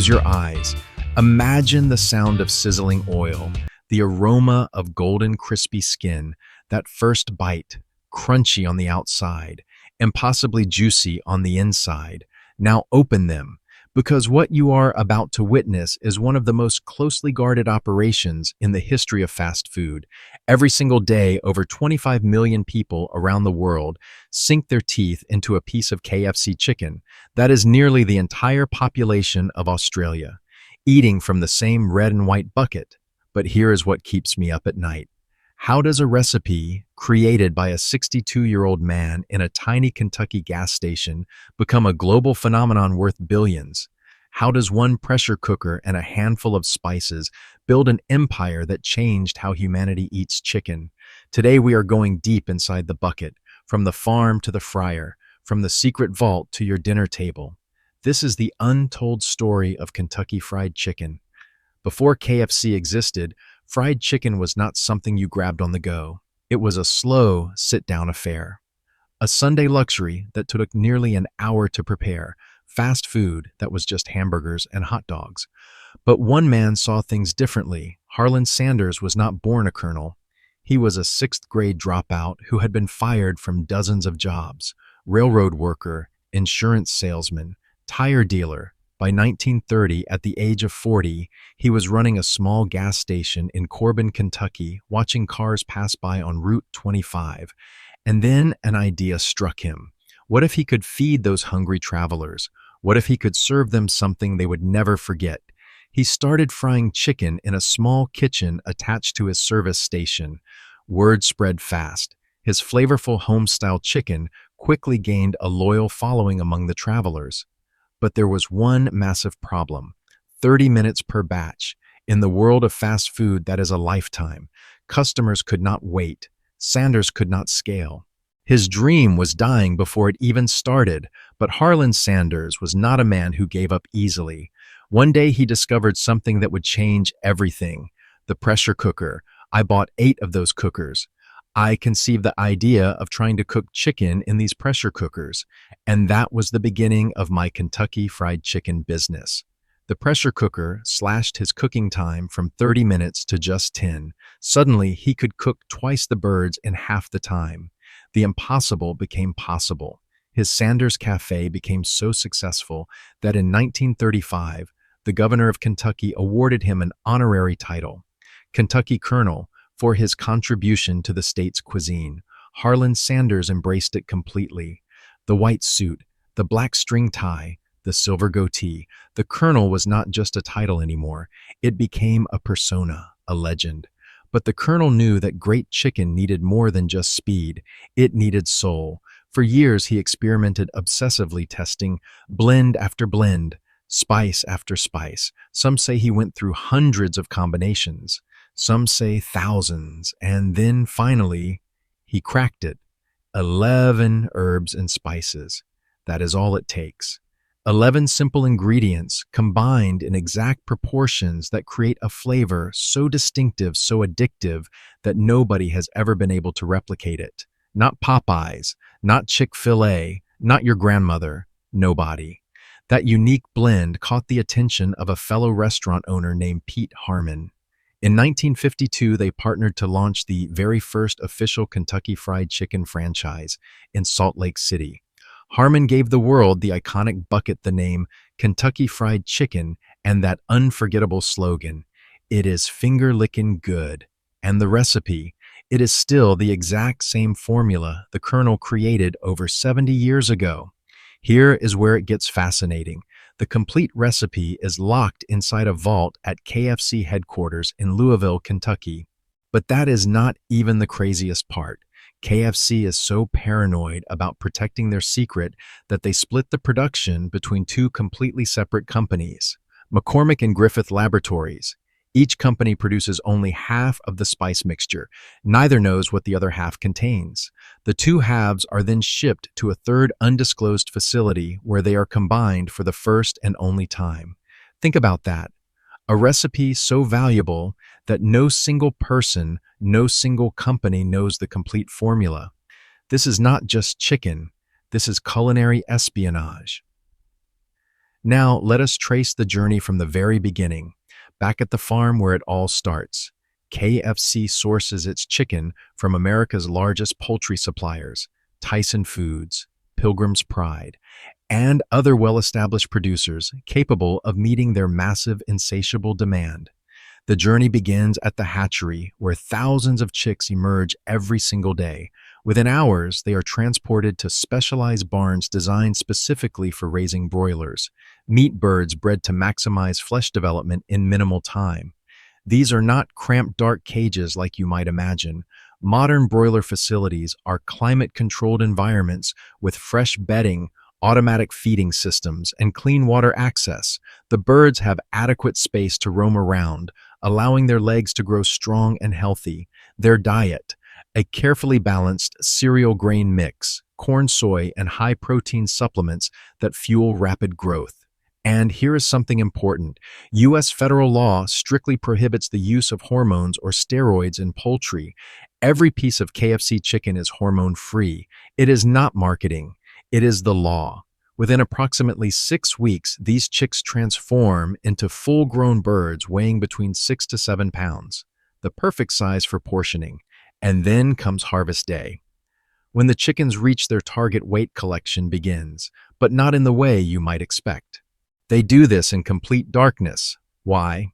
Close your eyes. Imagine the sound of sizzling oil, the aroma of golden crispy skin, that first bite, crunchy on the outside, impossibly juicy on the inside. Now open them, because what you are about to witness is one of the most closely guarded operations in the history of fast food. Every single day, over 25 million people around the world sink their teeth into a piece of KFC chicken. That is nearly the entire population of Australia, eating from the same red and white bucket. But here is what keeps me up at night. How does a recipe created by a 62-year-old man in a tiny Kentucky gas station become a global phenomenon worth billions? How does one pressure cooker and a handful of spices build an empire that changed how humanity eats chicken? Today we are going deep inside the bucket, from the farm to the fryer, from the secret vault to your dinner table. This is the untold story of Kentucky Fried Chicken. Before KFC existed, fried chicken was not something you grabbed on the go. It was a slow, sit-down affair. A Sunday luxury that took nearly an hour to prepare, fast food that was just hamburgers and hot dogs. But one man saw things differently. Harland Sanders was not born a colonel. He was a sixth-grade dropout who had been fired from dozens of jobs: railroad worker, insurance salesman, tire dealer. By 1930, at the age of 40, he was running a small gas station in Corbin, Kentucky, watching cars pass by on Route 25. And then an idea struck him. What if he could feed those hungry travelers? What if he could serve them something they would never forget? He started frying chicken in a small kitchen attached to his service station. Word spread fast. His flavorful home-style chicken quickly gained a loyal following among the travelers. But there was one massive problem: 30 minutes per batch. In the world of fast food, that is a lifetime. Customers could not wait. Sanders could not scale. His dream was dying before it even started, but Harland Sanders was not a man who gave up easily. One day he discovered something that would change everything: the pressure cooker. I bought 8 of those cookers. I conceived the idea of trying to cook chicken in these pressure cookers, and that was the beginning of my Kentucky Fried Chicken business. The pressure cooker slashed his cooking time from 30 minutes to just 10. Suddenly, he could cook twice the birds in half the time. The impossible became possible. His Sanders Cafe became so successful that in 1935, the governor of Kentucky awarded him an honorary title, Kentucky Colonel, for his contribution to the state's cuisine. Harland Sanders embraced it completely. The white suit, the black string tie, the silver goatee. The colonel was not just a title anymore. It became a persona, a legend. But the colonel knew that great chicken needed more than just speed. It needed soul. For years, he experimented obsessively, testing blend after blend, spice after spice. Some say he went through hundreds of combinations. Some say thousands. And then finally, he cracked it. 11 herbs and spices. That is all it takes. 11 simple ingredients combined in exact proportions that create a flavor so distinctive, so addictive, that nobody has ever been able to replicate it. Not Popeyes, not Chick-fil-A, not your grandmother, nobody. That unique blend caught the attention of a fellow restaurant owner named Pete Harmon. In 1952, they partnered to launch the very first official Kentucky Fried Chicken franchise in Salt Lake City. Harmon gave the world the iconic bucket the name Kentucky Fried Chicken and that unforgettable slogan, "It is finger-lickin' good." And the recipe, it is still the exact same formula the Colonel created over 70 years ago. Here is where it gets fascinating. The complete recipe is locked inside a vault at KFC headquarters in Louisville, Kentucky. But that is not even the craziest part. KFC is so paranoid about protecting their secret that they split the production between 2 completely separate companies, McCormick and Griffith Laboratories. Each company produces only half of the spice mixture. Neither knows what the other half contains. The 2 halves are then shipped to a third undisclosed facility where they are combined for the first and only time. Think about that. A recipe so valuable that no single person, no single company knows the complete formula. This is not just chicken. This is culinary espionage. Now, let us trace the journey from the very beginning, back at the farm where it all starts. KFC sources its chicken from America's largest poultry suppliers, Tyson Foods, Pilgrim's Pride, and other well-established producers capable of meeting their massive, insatiable demand. The journey begins at the hatchery, where thousands of chicks emerge every single day. Within hours, they are transported to specialized barns designed specifically for raising broilers, meat birds bred to maximize flesh development in minimal time. These are not cramped, dark cages like you might imagine. Modern broiler facilities are climate-controlled environments with fresh bedding, automatic feeding systems, and clean water access. The birds have adequate space to roam around, allowing their legs to grow strong and healthy. Their diet: a carefully balanced cereal grain mix, corn, soy, and high-protein supplements that fuel rapid growth. And here is something important. U.S. federal law strictly prohibits the use of hormones or steroids in poultry. Every piece of KFC chicken is hormone-free. It is not marketing. It is the law. Within approximately 6 weeks, these chicks transform into full-grown birds weighing between 6 to 7 pounds, the perfect size for portioning. And then comes harvest day, when the chickens reach their target weight. Collection begins, but not in the way you might expect. They do this in complete darkness. Why?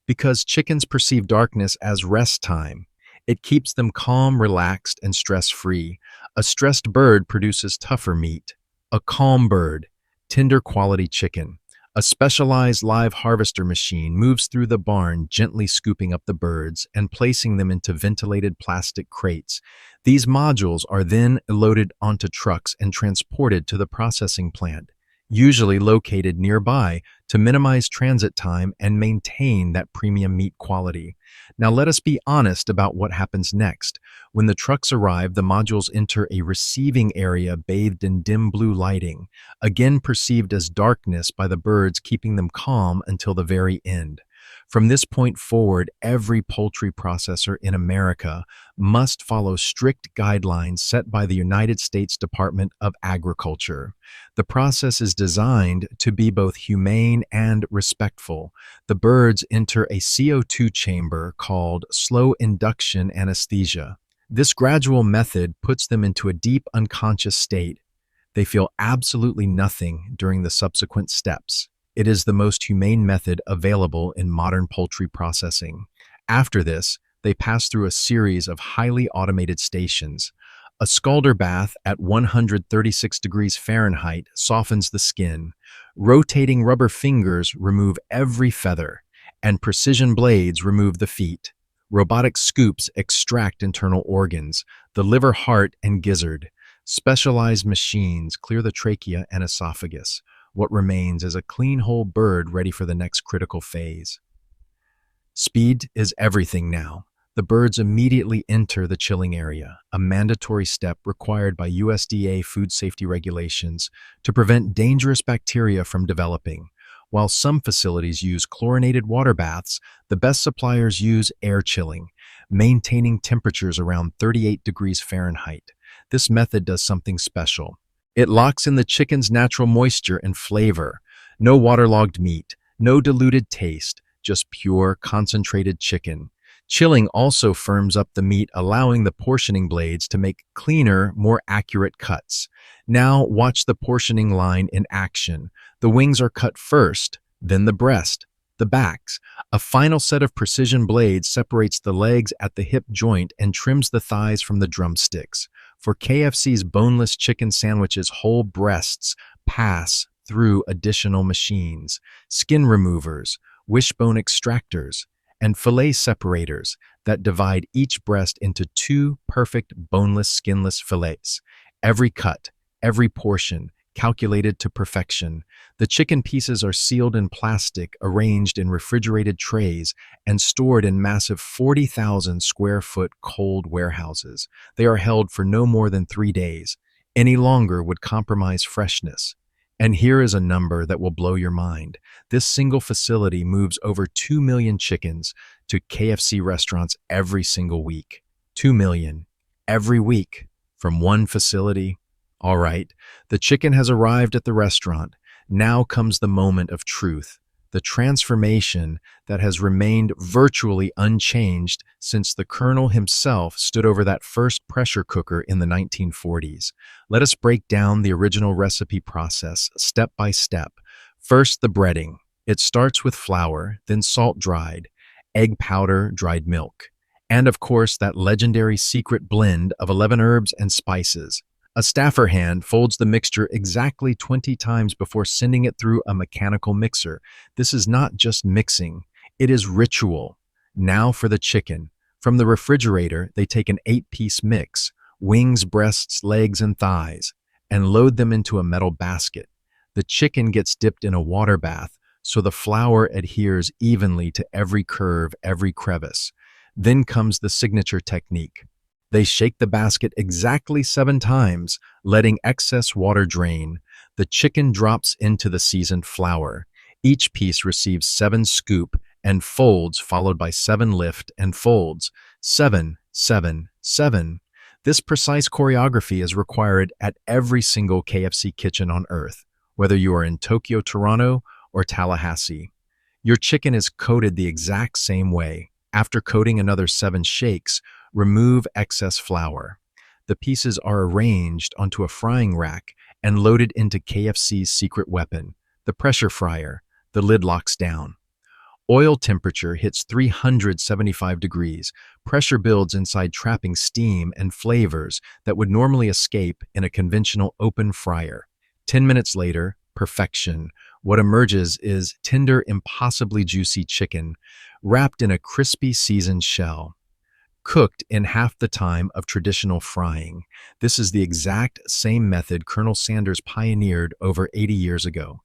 Because chickens perceive darkness as rest time. It keeps them calm, relaxed, and stress-free. A stressed bird produces tougher meat. A calm bird, tender quality chicken. A specialized live harvester machine moves through the barn, gently scooping up the birds and placing them into ventilated plastic crates. These modules are then loaded onto trucks and transported to the processing plant, usually located nearby, to minimize transit time and maintain that premium meat quality. Now let us be honest about what happens next. When the trucks arrive, the modules enter a receiving area bathed in dim blue lighting, again perceived as darkness by the birds, keeping them calm until the very end. From this point forward, every poultry processor in America must follow strict guidelines set by the United States Department of Agriculture. The process is designed to be both humane and respectful. The birds enter a CO2 chamber called slow induction anesthesia. This gradual method puts them into a deep unconscious state. They feel absolutely nothing during the subsequent steps. It is the most humane method available in modern poultry processing. After this, they pass through a series of highly automated stations. A scalder bath at 136 degrees Fahrenheit softens the skin. Rotating rubber fingers remove every feather, and precision blades remove the feet. Robotic scoops extract internal organs, the liver, heart, and gizzard. Specialized machines clear the trachea and esophagus. What remains is a clean whole bird ready for the next critical phase. Speed is everything now. The birds immediately enter the chilling area, a mandatory step required by USDA food safety regulations to prevent dangerous bacteria from developing. While some facilities use chlorinated water baths, the best suppliers use air chilling, maintaining temperatures around 38 degrees Fahrenheit. This method does something special. It locks in the chicken's natural moisture and flavor. No waterlogged meat, no diluted taste, just pure, concentrated chicken. Chilling also firms up the meat, allowing the portioning blades to make cleaner, more accurate cuts. Now watch the portioning line in action. The wings are cut first, then the breast, the backs. A final set of precision blades separates the legs at the hip joint and trims the thighs from the drumsticks. For KFC's boneless chicken sandwiches, whole breasts pass through additional machines, skin removers, wishbone extractors, and fillet separators that divide each breast into 2 perfect boneless, skinless fillets. Every cut, every portion, calculated to perfection. The chicken pieces are sealed in plastic, arranged in refrigerated trays, and stored in massive 40,000 square foot cold warehouses. They are held for no more than 3 days. Any longer would compromise freshness. And here is a number that will blow your mind. This single facility moves over 2 million chickens to KFC restaurants every single week. 2 million every week from one facility. All right, the chicken has arrived at the restaurant. Now comes the moment of truth, the transformation that has remained virtually unchanged since the Colonel himself stood over that first pressure cooker in the 1940s. Let us break down the original recipe process step by step. First, the breading. It starts with flour, then salt dried, egg powder, dried milk, and of course that legendary secret blend of 11 herbs and spices. A staffer hand folds the mixture exactly 20 times before sending it through a mechanical mixer. This is not just mixing, it is ritual. Now for the chicken. From the refrigerator, they take an 8-piece mix, wings, breasts, legs, and thighs, and load them into a metal basket. The chicken gets dipped in a water bath, so the flour adheres evenly to every curve, every crevice. Then comes the signature technique. They shake the basket exactly 7 times, letting excess water drain. The chicken drops into the seasoned flour. Each piece receives 7 scoop and folds, followed by 7 lift and folds. 7, 7, 7. This precise choreography is required at every single KFC kitchen on Earth, whether you are in Tokyo, Toronto, or Tallahassee. Your chicken is coated the exact same way. After coating another 7 shakes, remove excess flour. The pieces are arranged onto a frying rack and loaded into KFC's secret weapon, the pressure fryer. The lid locks down. Oil temperature hits 375 degrees. Pressure builds inside, trapping steam and flavors that would normally escape in a conventional open fryer. 10 minutes later, perfection. What emerges is tender, impossibly juicy chicken, wrapped in a crispy seasoned shell, cooked in half the time of traditional frying. This is the exact same method Colonel Sanders pioneered over 80 years ago.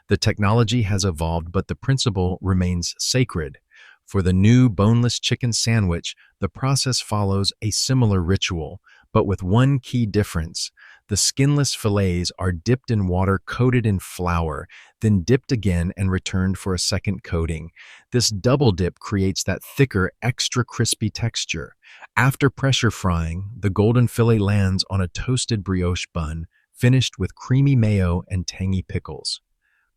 The technology has evolved, but the principle remains sacred. For the new boneless chicken sandwich, the process follows a similar ritual, but with one key difference. The skinless fillets are dipped in water coated in flour, then dipped again and returned for a second coating. This double dip creates that thicker, extra crispy texture. After pressure frying, the golden fillet lands on a toasted brioche bun, finished with creamy mayo and tangy pickles.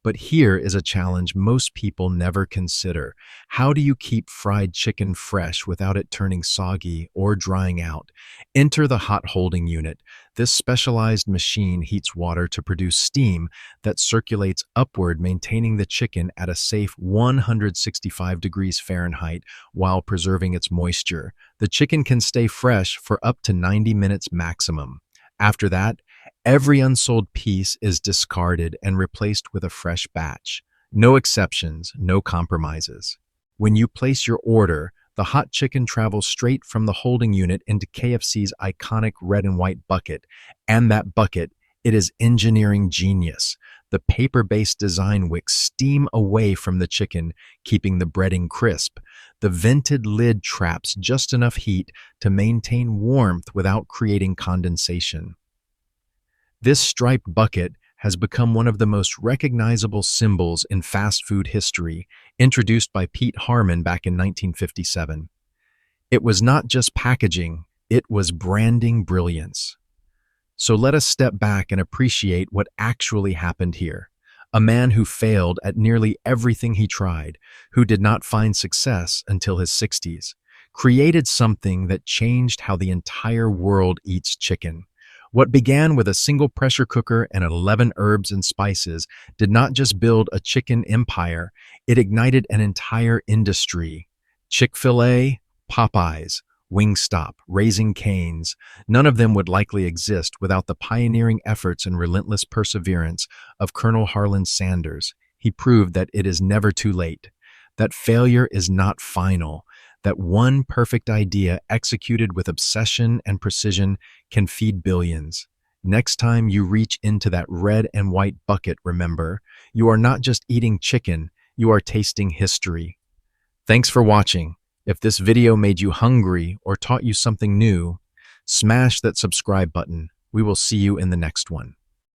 But here is a challenge most people never consider. How do you keep fried chicken fresh without it turning soggy or drying out? Enter the hot holding unit. This specialized machine heats water to produce steam that circulates upward, maintaining the chicken at a safe 165 degrees Fahrenheit while preserving its moisture. The chicken can stay fresh for up to 90 minutes maximum. After that, every unsold piece is discarded and replaced with a fresh batch. No exceptions, no compromises. When you place your order, the hot chicken travels straight from the holding unit into KFC's iconic red and white bucket. And that bucket, it is engineering genius. The paper-based design wicks steam away from the chicken, keeping the breading crisp. The vented lid traps just enough heat to maintain warmth without creating condensation. This striped bucket has become one of the most recognizable symbols in fast food history, introduced by Pete Harmon back in 1957. It was not just packaging, it was branding brilliance. So let us step back and appreciate what actually happened here. A man who failed at nearly everything he tried, who did not find success until his 60s, created something that changed how the entire world eats chicken. What began with a single pressure cooker and 11 herbs and spices did not just build a chicken empire, it ignited an entire industry. Chick-fil-A, Popeyes, Wingstop, Raising Cane's, none of them would likely exist without the pioneering efforts and relentless perseverance of Colonel Harland Sanders. He proved that it is never too late, that failure is not final, that one perfect idea executed with obsession and precision can feed billions. Next time you reach into that red and white bucket, remember, you are not just eating chicken, you are tasting history. Thanks for watching. If this video made you hungry or taught you something new, smash that subscribe button. We will see you in the next one.